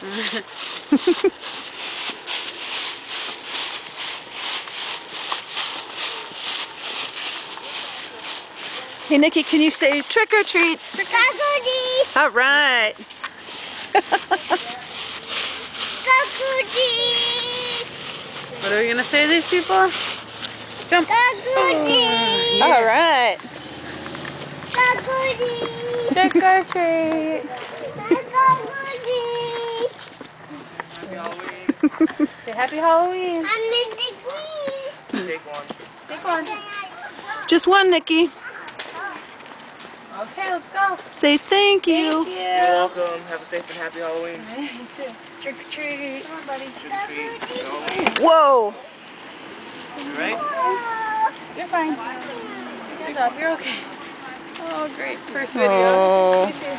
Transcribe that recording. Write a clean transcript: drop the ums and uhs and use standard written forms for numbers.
Hey Nikki, can you say trick or treat? Trick or treat. All right. What are we gonna say to these people? Jump. All right. Trick or treat. Happy Halloween. Say happy Halloween. Take one. Take one. Just one, Nikki. Okay, let's go. Say thank you. Thank you. You're welcome. Have a safe and happy Halloween. You too. Trick or treat. Come on, buddy. Trick or treat. Happy Halloween. Whoa. You right? You're fine. Stand up. You're okay. Oh, great. First video. Oh. Let me see